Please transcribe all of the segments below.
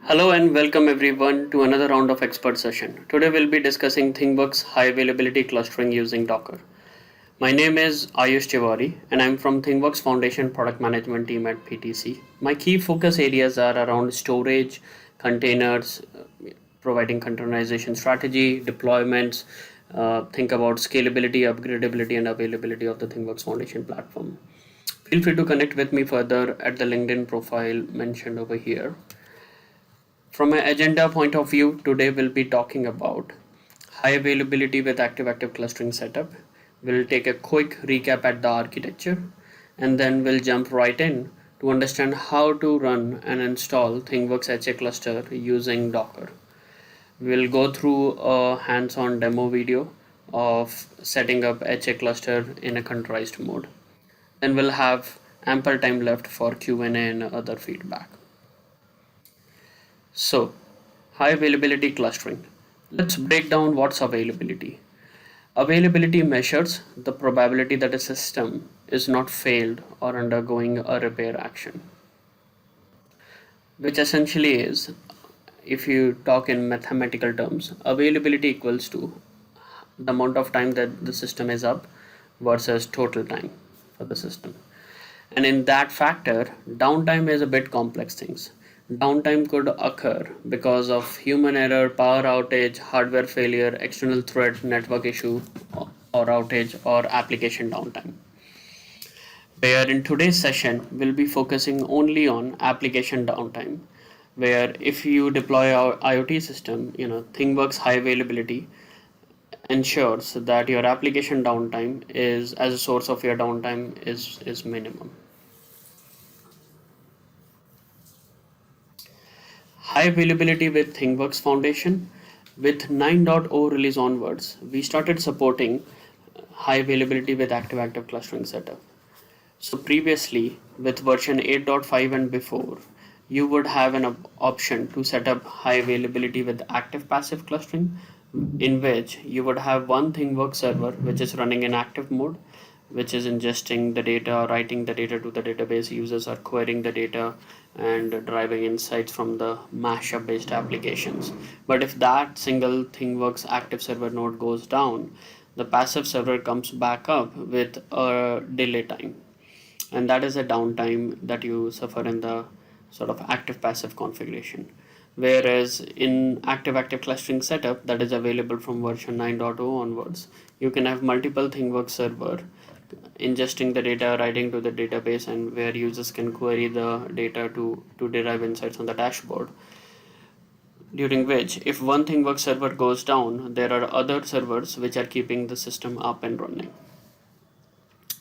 Hello and welcome everyone to another round of expert session. Today we'll be discussing Thingworx high availability clustering using Docker. My name is Ayush Tiwari and I'm from Thingworx Foundation product management team at PTC. My key focus areas are around storage, containers, providing containerization strategy, deployments, think about scalability, upgradability and availability of the Thingworx Foundation platform. Feel free to connect with me further at the LinkedIn profile mentioned over here. From an agenda point of view, today we'll be talking about high availability with active clustering setup. We'll take a quick recap at the architecture and then we'll jump right in to understand how to run and install Thingworx HA cluster using Docker. We'll go through a hands-on demo video of setting up HA cluster in a containerized mode. Then we'll have ample time left for Q&A and other feedback. So, high availability clustering. Let's break down what's availability. Availability measures the probability that a system is not failed or undergoing a repair action, which essentially is, if you talk in mathematical terms, availability equals to the amount of time that the system is up versus total time for the system. And in that factor, downtime is a bit complex things. Downtime could occur because of human error, power outage, hardware failure, external threat, network issue or outage, or application downtime. Where in today's session, we'll be focusing only on application downtime. Where if you deploy our IoT system, Thingworx high availability ensures that your application downtime is, as a source of your downtime, is minimum. High availability with Thingworx Foundation. With 9.0 release onwards, we started supporting high availability with active clustering setup. So previously, with version 8.5 and before, you would have an option to set up high availability with active passive clustering, in which you would have one Thingworx server which is running in active mode, which is ingesting the data, writing the data to the database. Users are querying the data and deriving insights from the mashup based applications. But if that single Thingworx active server node goes down, the passive server comes back up with a delay time, and that is a downtime that you suffer in the sort of active passive configuration. Whereas in active clustering setup that is available from version 9.0 onwards, you can have multiple Thingworx server ingesting the data, writing to the database, and where users can query the data to derive insights on the dashboard. During which, if one Thingworx server goes down, there are other servers which are keeping the system up and running.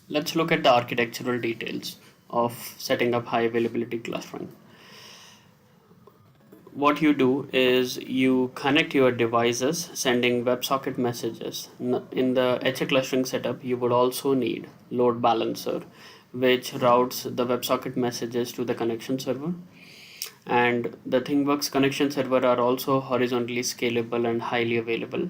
Let's look at the architectural details of setting up high availability clustering. What you do is you connect your devices sending WebSocket messages. In the HA clustering setup, you would also need load balancer, which routes the WebSocket messages to the connection server. And the Thingworx connection server are also horizontally scalable and highly available,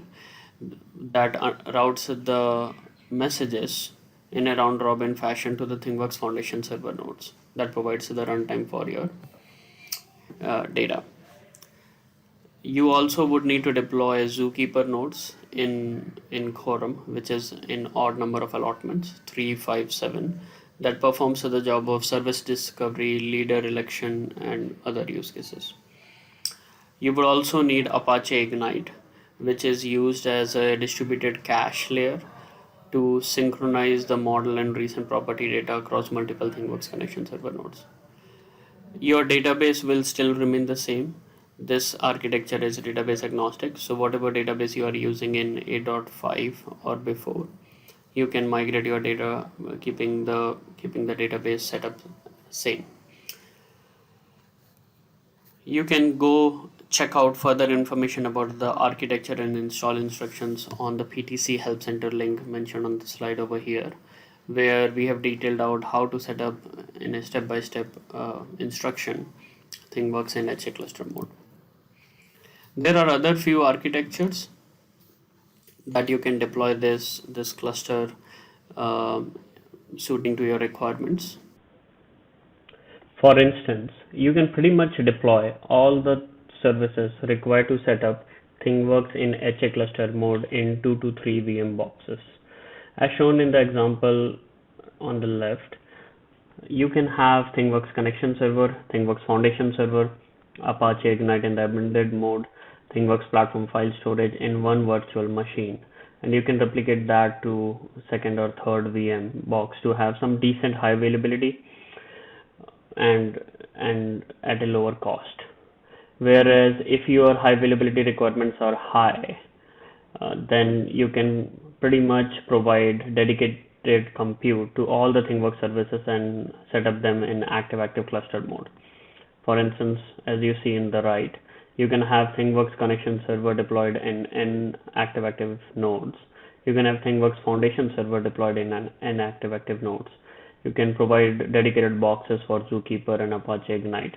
that routes the messages in a round robin fashion to the Thingworx Foundation server nodes that provides the runtime for your data. You also would need to deploy zookeeper nodes in quorum, which is in odd number of allotments, 3, 5, 7, that performs the job of service discovery, leader election, and other use cases. You would also need Apache Ignite, which is used as a distributed cache layer to synchronize the model and recent property data across multiple Thingworx connection server nodes. Your database will still remain the same. This architecture is database agnostic, so whatever database you are using in 8.5 or before, you can migrate your data, keeping the database setup same. You can go check out further information about the architecture and install instructions on the PTC Help Center link mentioned on the slide over here, where we have detailed out how to set up in a step-by-step instruction Thingworx in HA cluster mode. There are other few architectures that you can deploy this cluster suiting to your requirements. For instance, you can pretty much deploy all the services require to set up Thingworx in HA cluster mode in 2 to 3 VM boxes. As shown in the example on the left, you can have Thingworx connection server, Thingworx foundation server, Apache Ignite in the embedded mode, Thingworx platform file storage in one virtual machine. And you can replicate that to second or third VM box to have some decent high availability and at a lower cost. Whereas if your high availability requirements are high, then you can pretty much provide dedicated compute to all the Thingworx services and set up them in active cluster mode. For instance, as you see in the right, you can have Thingworx connection server deployed in active nodes. You can have Thingworx foundation server deployed in active nodes. You can provide dedicated boxes for Zookeeper and Apache Ignite.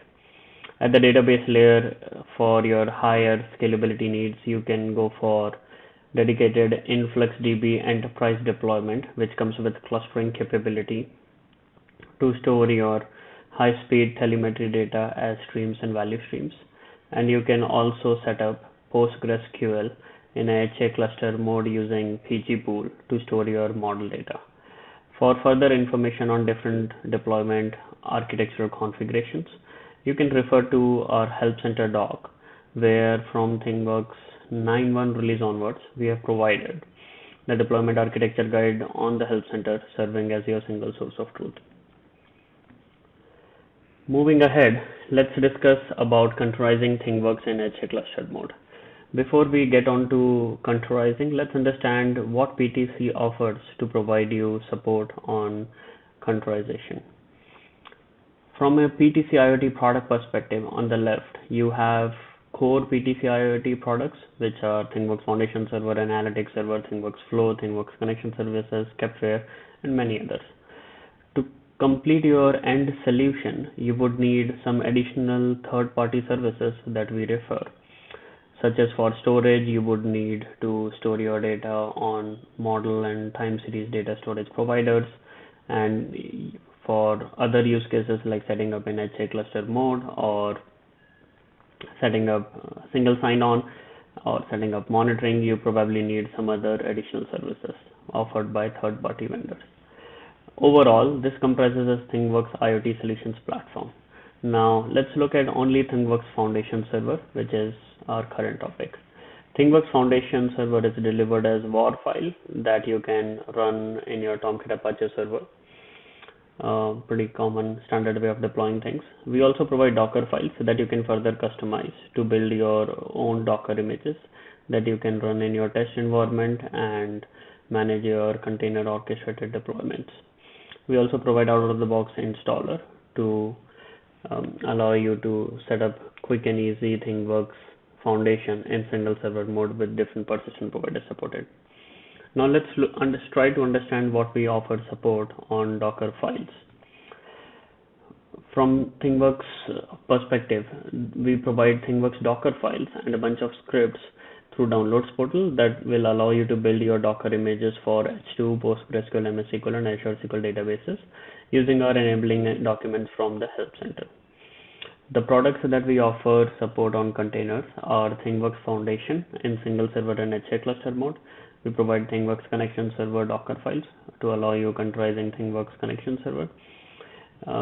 At the database layer, for your higher scalability needs, you can go for dedicated InfluxDB enterprise deployment, which comes with clustering capability to store your high-speed telemetry data as streams and value streams. And you can also set up PostgreSQL in a HA cluster mode using pgpool to store your model data. For further information on different deployment architectural configurations, you can refer to our Help Center doc, where from Thingworx 9.1 release onwards, we have provided the deployment architecture guide on the Help Center, serving as your single source of truth. Moving ahead, let's discuss about Controlizing Thingworx in HA clustered mode. Before we get on to Controlizing, let's understand what PTC offers to provide you support on Controlization. From a PTC IoT product perspective, on the left, you have core PTC IoT products, which are Thingworx Foundation Server, Analytics Server, Thingworx Flow, Thingworx Connection Services, Kepware, and many others. To complete your end solution, you would need some additional third-party services that we refer. Such as for storage, you would need to store your data on model and time series data storage providers, and for other use cases like setting up in HA cluster mode or setting up single sign-on or setting up monitoring, you probably need some other additional services offered by third-party vendors. Overall, this comprises a Thingworx IoT solutions platform. Now, let's look at only Thingworx Foundation Server, which is our current topic. Thingworx Foundation Server is delivered as WAR file that you can run in your Tomcat Apache server. Pretty common standard way of deploying things. We also provide Docker files that you can further customize to build your own Docker images that you can run in your test environment and manage your container orchestrated deployments. We also provide out-of-the-box installer to allow you to set up quick and easy Thingworx Foundation in single server mode with different persistent providers supported. Now let's try to understand what we offer support on Docker files. From Thingworx perspective, we provide Thingworx Docker files and a bunch of scripts through Downloads portal that will allow you to build your Docker images for H2, PostgreSQL, MS SQL, and Azure SQL databases using our enabling documents from the Help Center. The products that we offer support on containers are Thingworx Foundation in single server and HA cluster mode. We provide Thingworx Connection Server Docker files to allow you Controlizing Thingworx Connection Server.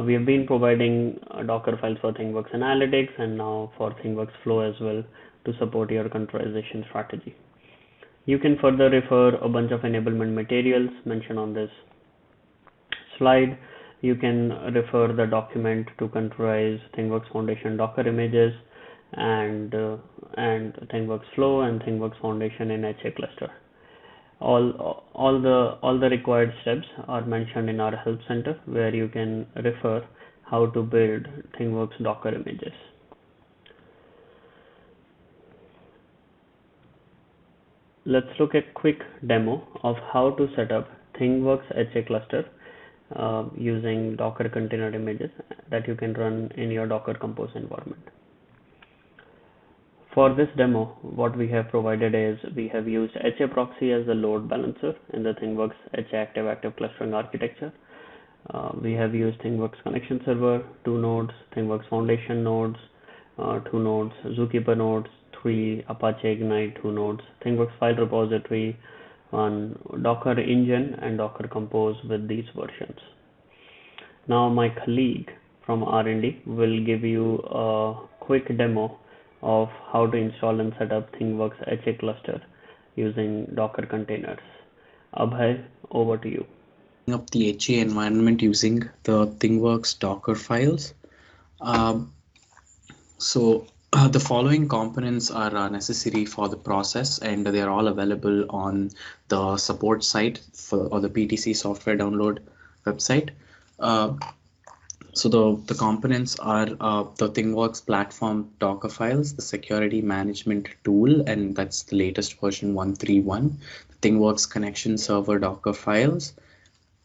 We have been providing Docker files for Thingworx Analytics and now for Thingworx Flow as well to support your Controlization strategy. You can further refer a bunch of enablement materials mentioned on this slide. You can refer the document to Controlize Thingworx Foundation Docker images and Thingworx Flow and Thingworx Foundation in HA cluster. All the required steps are mentioned in our Help Center, where you can refer how to build Thingworx Docker images. Let's look at a quick demo of how to set up Thingworx HA cluster using Docker container images that you can run in your Docker Compose environment. For this demo, what we have provided is we have used HA proxy as the load balancer in the Thingworx HA active clustering architecture. We have used Thingworx Connection Server, 2 nodes, Thingworx Foundation nodes, 2 nodes, Zookeeper nodes, 3, Apache Ignite, 2 nodes, Thingworx file repository, 1, Docker Engine, and Docker Compose with these versions. Now my colleague from R&D will give you a quick demo of how to install and set up Thingworx HA cluster using Docker containers. Abhay, over to you. Up the HA environment using the Thingworx Docker files. The following components are necessary for the process, and they are all available on the support site or the PTC software download website. The components are the Thingworx platform Docker files, the security management tool, and that's the latest version 131, the Thingworx connection server Docker files,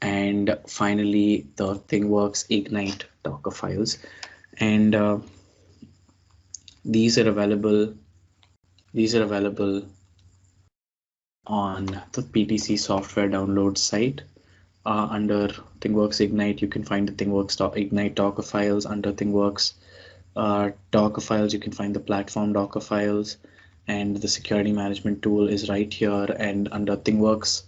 and finally the Thingworx Ignite Docker files. And these are available on the PTC software download site. Under Thingworx Ignite, you can find the Thingworx Ignite Docker files. Under Thingworx Docker files, you can find the platform Docker files, and the security management tool is right here. And under Thingworx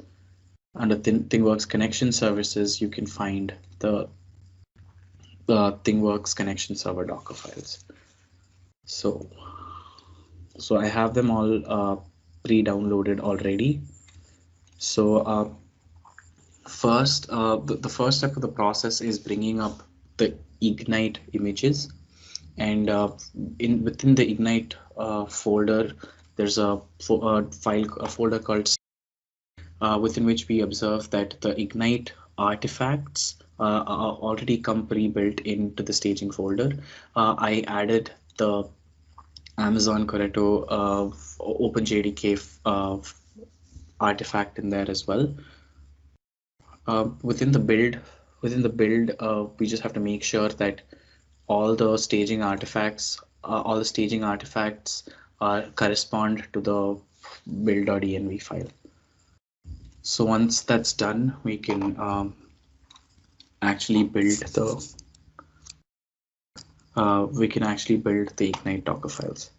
connection services, you can find the Thingworx connection server Docker files. So I have them all pre-downloaded already. So first, the first step of the process is bringing up the Ignite images, and within the Ignite folder, there's a folder called within which we observe that the Ignite artifacts already come pre-built into the staging folder. I added the Amazon Corretto OpenJDK artifact in there as well. Within the build, we just have to make sure that all the staging artifacts correspond to the build.env file. So once that's done, we can actually build the Ignite Docker files.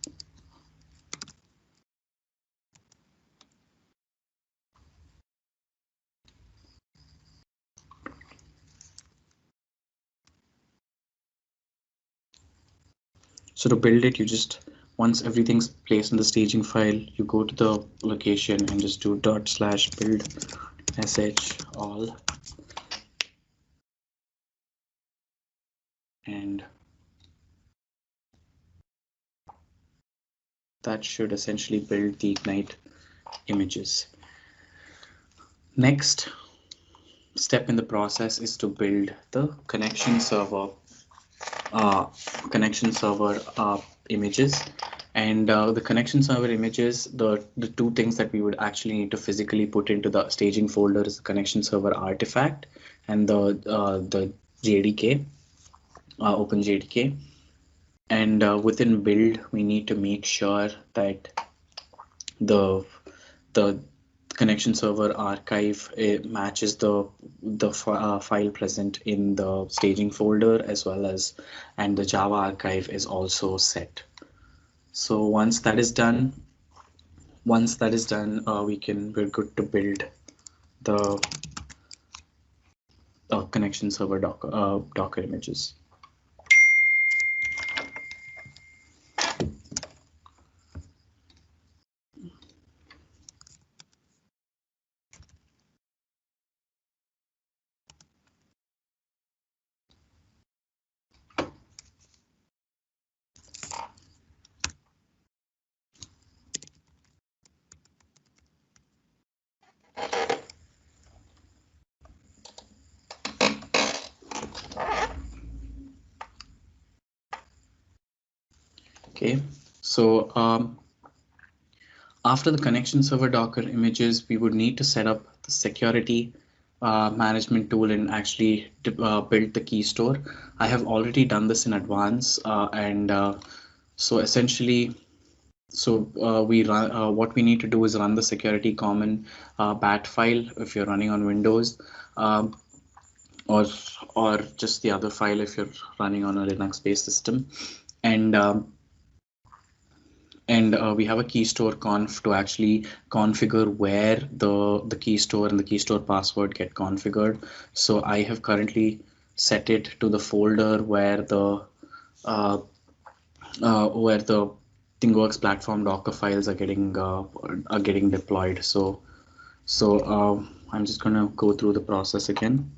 So to build it, once everything's placed in the staging file, you go to the location and just do /build sh all, and that should essentially build the Ignite images. Next step in the process is to build the connection server images. And the connection server images, the two things that we would actually need to physically put into the staging folder is the connection server artifact and the JDK, OpenJDK. And within build, we need to make sure that the connection server archive matches the file present in the staging folder, as well as, and the Java archive is also set. So once that is done, we're good to build the connection server Docker images. Okay, so after the connection server Docker images, we would need to set up the security management tool and actually build the key store. I have already done this in advance, so essentially, we run. What we need to do is run the security common bat file if you're running on Windows, or just the other file if you're running on a Linux-based system, and and we have a key store conf to actually configure where the key store and the key store password get configured. So I have currently set it to the folder uh, where the Thingworx platform Docker files are getting deployed. So I'm just gonna go through the process again.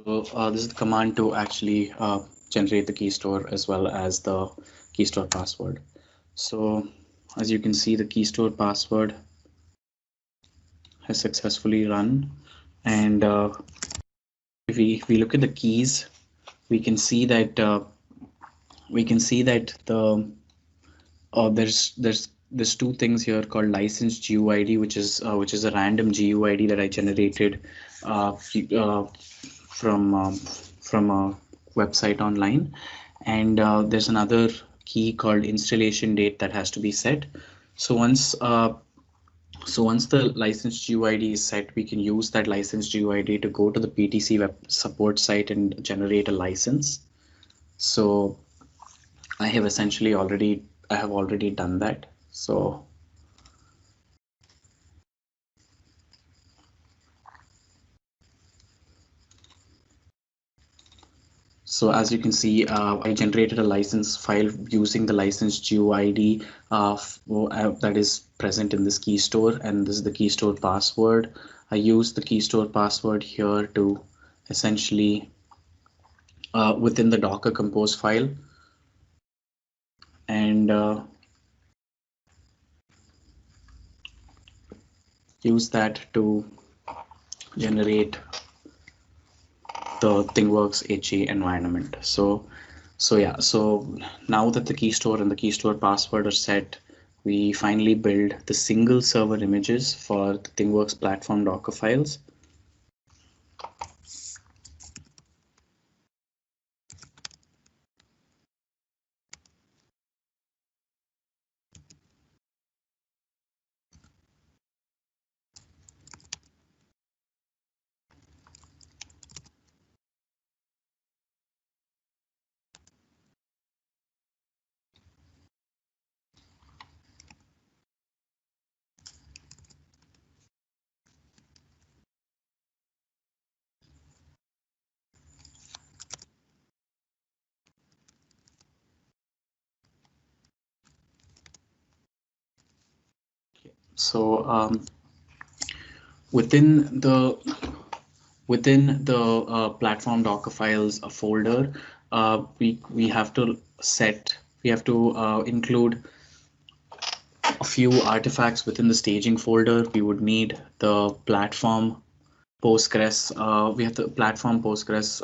So this is the command to actually generate the key store as well as the key store password. So as you can see, the key store password has successfully run, and if we look at the keys, we can see that there's two things here called licensed GUID, which is a random GUID that I generated from a website online, and there's another key called installation date that has to be set. So once the licensed GUID is set, we can use that licensed GUID to go to the PTC web support site and generate a license. So I have already done that. So as you can see, I generated a license file using the license GUID that is present in this key store, and this is the key store password. I use the key store password here to essentially within the Docker Compose file, and use that to generate the Thingworx HA environment. So yeah, so now that the key store and the key store password are set, we finally build the single server images for the Thingworx platform Docker files. So within the platform Docker files folder, we have to include a few artifacts within the staging folder. We would need the platform Postgres. We have the platform Postgres.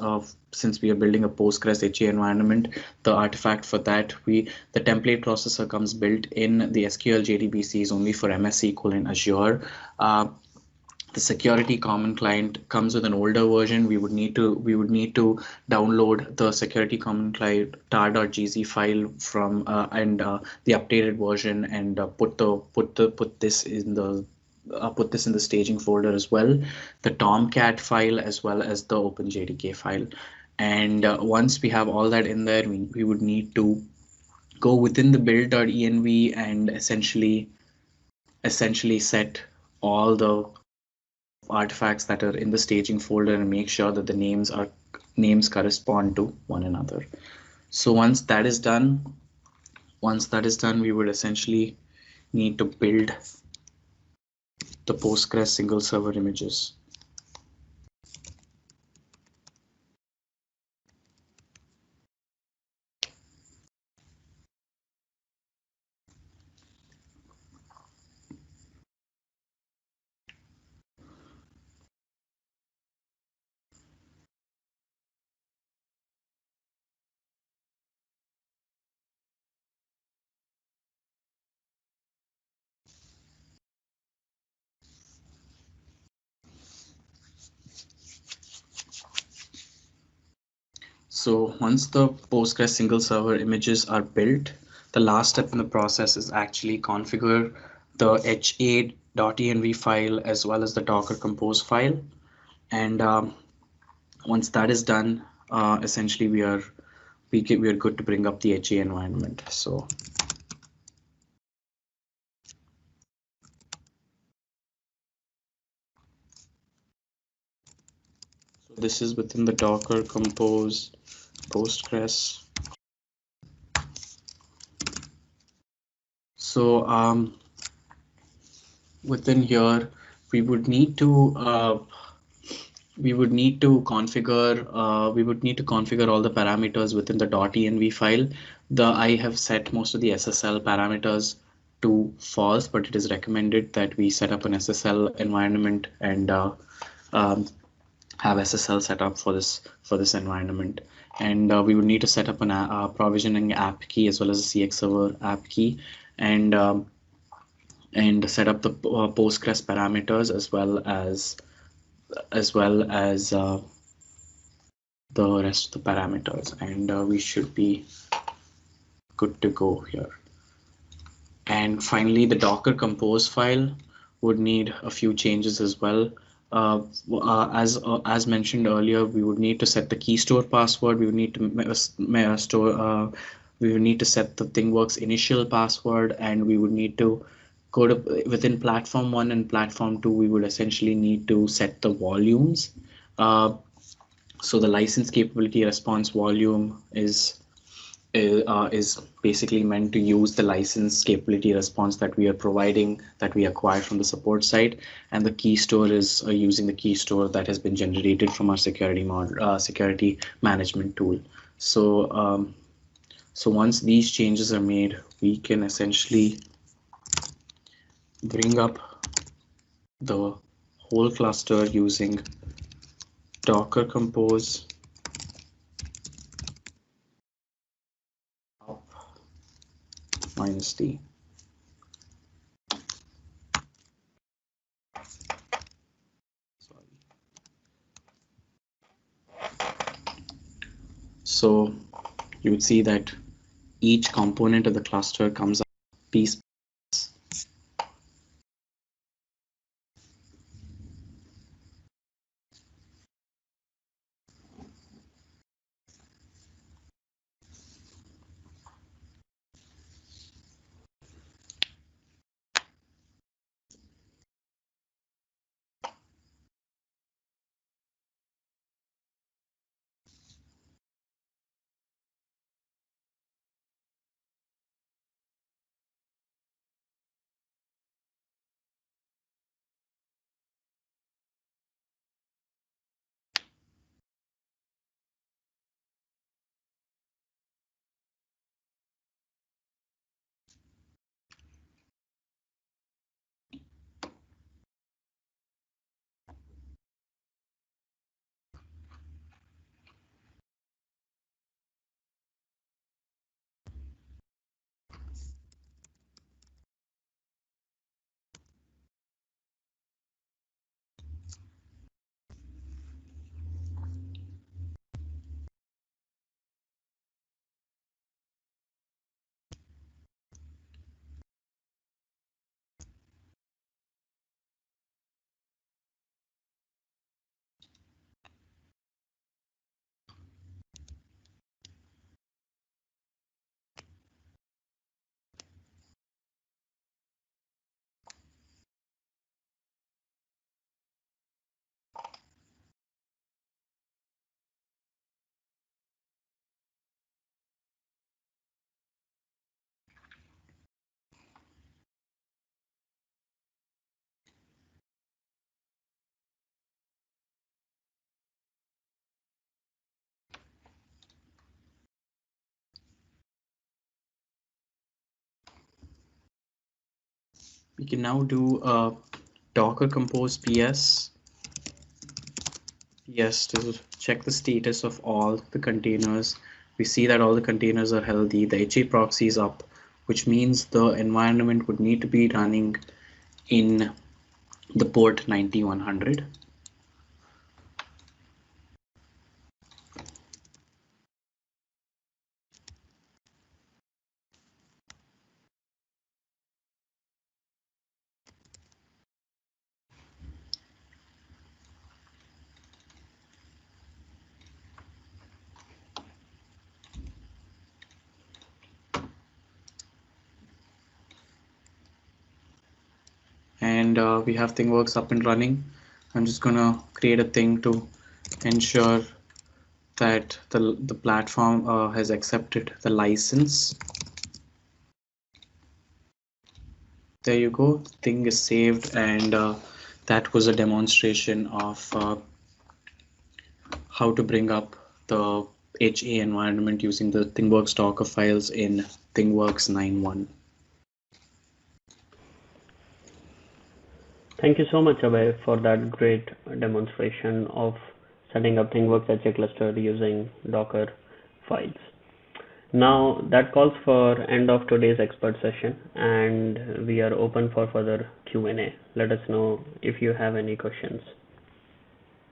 Since we are building a Postgres HA environment, the artifact for that, the template processor comes built in. The SQL JDBC is only for MS SQL in Azure. The security common client comes with an older version. We would need to download the security common client tar.gz file from and the updated version, and put this in the staging folder as well, the Tomcat file as well as the OpenJDK file. And once we have all that in there, we would need to go within the build.env and essentially set all the artifacts that are in the staging folder and make sure that the names correspond to one another. So once that is done, we would essentially need to build the Postgres single server images. So once the Postgres single server images are built, the last step in the process is actually configure the ha.env file as well as the Docker Compose file. And once that is done, essentially we are good to bring up the HA environment. So this is within the Docker Compose Postgres. So within here, we would need to configure all the parameters within the .env file. I have set most of the SSL parameters to false, but it is recommended that we set up an SSL environment and have SSL set up for this environment. And we would need to set up an provisioning app key as well as a CX server app key, and set up the Postgres parameters as well as the rest of the parameters, and we should be good to go here. And finally, the Docker Compose file would need a few changes as well. As mentioned earlier, we would need to set the key store password. We would need to store. We would need to set the Thingworx initial password, and we would need to go to within platform 1 and platform 2. We would essentially need to set the volumes. So the license capability response volume is basically meant to use the license capability response that we are providing, that we acquired from the support side, and the key store is using the key store that has been generated from our security management tool. So once these changes are made, we can essentially bring up the whole cluster using Docker Compose -d. So you would see that each component of the cluster comes up piece. We can now do Docker Compose PS to check the status of all the containers. We see that all the containers are healthy. The HA proxy is up, which means the environment would need to be running in the port 9100. and we have Thingworx up and running. I'm just gonna create a thing to ensure that the platform has accepted the license. There you go, the thing is saved, and that was a demonstration of how to bring up the HA environment using the Thingworx Docker files in Thingworx 9.1. Thank you so much, Abhay, for that great demonstration of setting up Thingworx HA cluster using Docker files. Now that calls for end of today's expert session, and we are open for further Q&A. Let us know if you have any questions.